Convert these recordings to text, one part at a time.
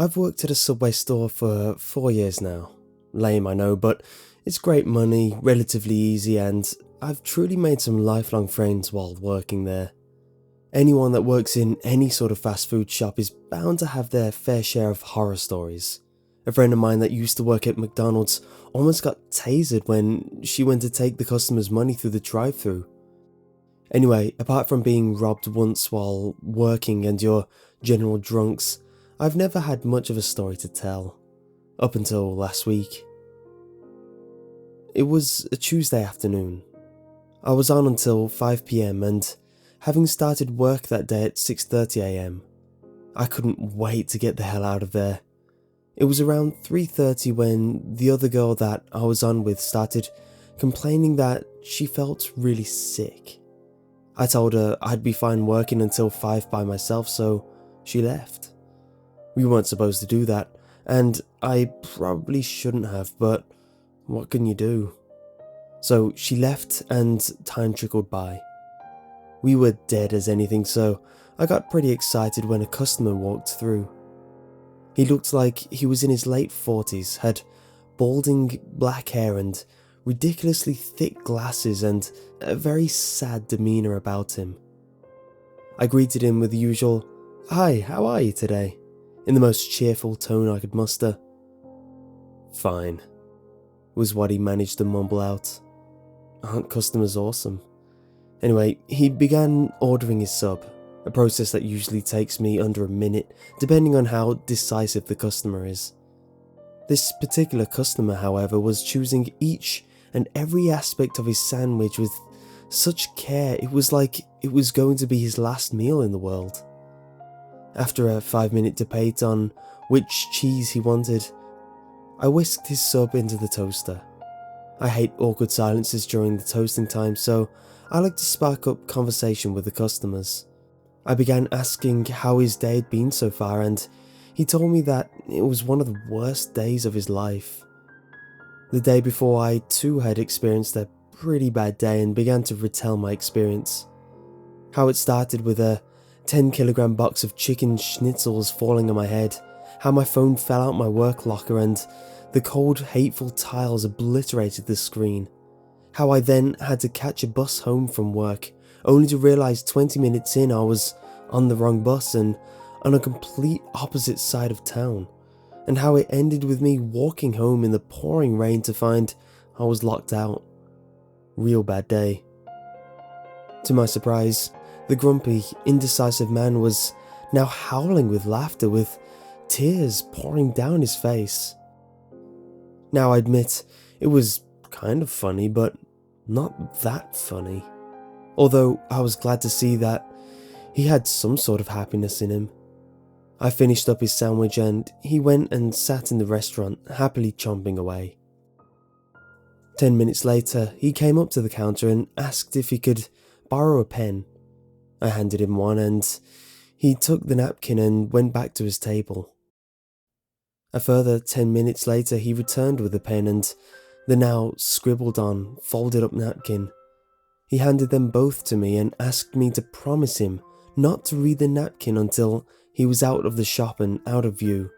I've worked at a Subway store for 4 years now. Lame, I know, but it's great money, relatively easy, and I've truly made some lifelong friends while working there. Anyone that works in any sort of fast food shop is bound to have their fair share of horror stories. A friend of mine that used to work at McDonald's almost got tasered when she went to take the customer's money through the drive-thru. Anyway, apart from being robbed once while working and your general drunks, I've never had much of a story to tell, up until last week. It was a Tuesday afternoon. I was on until 5 PM and having started work that day at 6:30 AM, I couldn't wait to get the hell out of there. It was around 3:30 when the other girl that I was on with started complaining that she felt really sick. I told her I'd be fine working until 5 by myself, so she left. We weren't supposed to do that, and I probably shouldn't have, but what can you do? So she left and time trickled by. We were dead as anything, so I got pretty excited when a customer walked through. He looked like he was in his late 40s, had balding black hair and ridiculously thick glasses and a very sad demeanour about him. I greeted him with the usual, "Hi, how are you today?" in the most cheerful tone I could muster. "Fine," was what he managed to mumble out. Aren't customers awesome? Anyway, he began ordering his sub, a process that usually takes me under a minute, depending on how decisive the customer is. This particular customer, however, was choosing each and every aspect of his sandwich with such care it was like it was going to be his last meal in the world. After a 5-minute debate on which cheese he wanted, I whisked his sub into the toaster. I hate awkward silences during the toasting time, so I like to spark up conversation with the customers. I began asking how his day had been so far, and he told me that it was one of the worst days of his life. The day before, I too had experienced a pretty bad day and began to retell my experience. How it started with a 10-kilogram box of chicken schnitzels falling on my head, how my phone fell out my work locker and the cold, hateful tiles obliterated the screen. How I then had to catch a bus home from work, only to realise 20 minutes in I was on the wrong bus and on a complete opposite side of town. And how it ended with me walking home in the pouring rain to find I was locked out. Real bad day. To my surprise, the grumpy, indecisive man was now howling with laughter with tears pouring down his face. Now I admit, it was kind of funny, but not that funny. Although I was glad to see that he had some sort of happiness in him. I finished up his sandwich and he went and sat in the restaurant, happily chomping away. 10 minutes later, he came up to the counter and asked if he could borrow a pen. I handed him one and he took the napkin and went back to his table. A further 10 minutes later, he returned with the pen and the now scribbled on, folded up napkin. He handed them both to me and asked me to promise him not to read the napkin until he was out of the shop and out of view.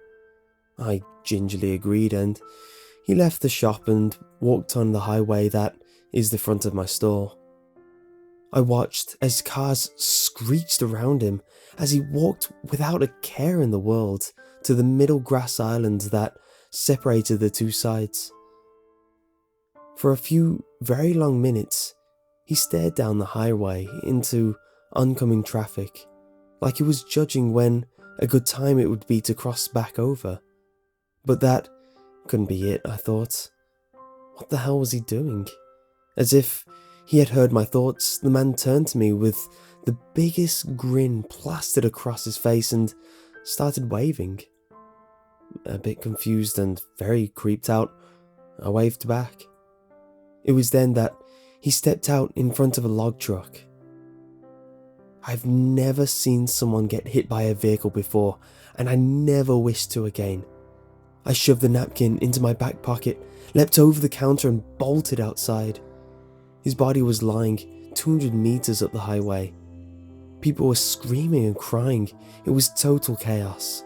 I gingerly agreed and he left the shop and walked on the highway that is the front of my store. I watched as cars screeched around him as he walked without a care in the world to the middle grass island that separated the two sides. For a few very long minutes, he stared down the highway into oncoming traffic, like he was judging when a good time it would be to cross back over. But that couldn't be it, I thought. What the hell was he doing? As if he had heard my thoughts, the man turned to me with the biggest grin plastered across his face and started waving. A bit confused and very creeped out, I waved back. It was then that he stepped out in front of a log truck. I've never seen someone get hit by a vehicle before, and I never wish to again. I shoved the napkin into my back pocket, leapt over the counter and bolted outside. His body was lying 200 meters up the highway. People were screaming and crying. It was total chaos.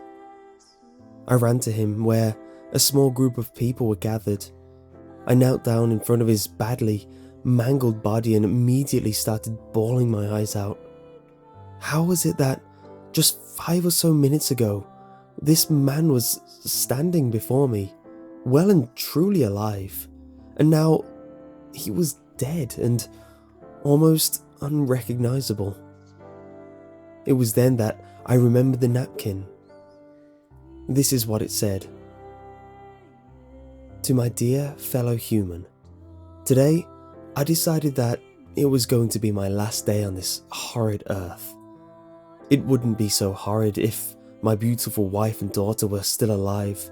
I ran to him where a small group of people were gathered. I knelt down in front of his badly mangled body and immediately started bawling my eyes out. How was it that just 5 or so minutes ago, this man was standing before me, well and truly alive, and now he was dead and almost unrecognizable? It was then that I remembered the napkin. This is what it said. To my dear fellow human, today I decided that it was going to be my last day on this horrid earth. It wouldn't be so horrid if my beautiful wife and daughter were still alive,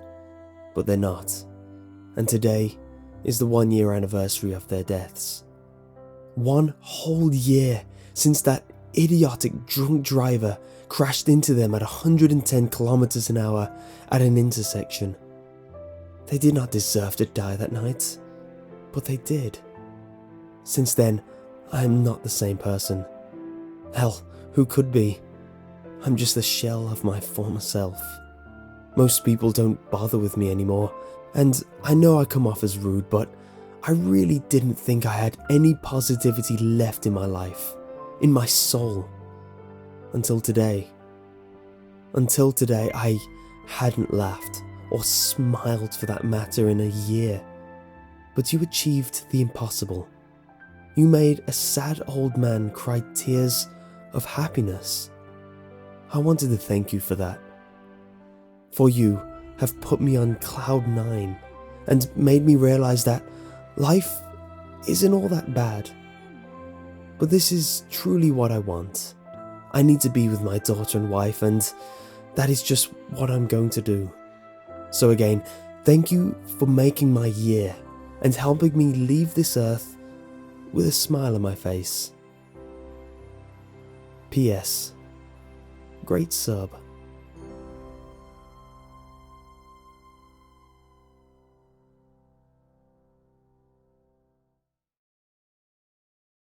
but they're not, and today is the 1-year anniversary of their deaths. 1 whole year since that idiotic drunk driver crashed into them at 110 kilometers an hour at an intersection. They did not deserve to die that night, but they did. Since then, I am not the same person. Hell, who could be? I'm just a shell of my former self. Most people don't bother with me anymore, and I know I come off as rude, but I really didn't think I had any positivity left in my life, in my soul. Until today. Until today, I hadn't laughed, or smiled for that matter, in a year. But you achieved the impossible. You made a sad old man cry tears of happiness. I wanted to thank you for that. For you have put me on cloud 9 and made me realize that life isn't all that bad. But this is truly what I want. I need to be with my daughter and wife, and that is just what I'm going to do. So again, thank you for making my year and helping me leave this earth with a smile on my face. P.S. Great sub.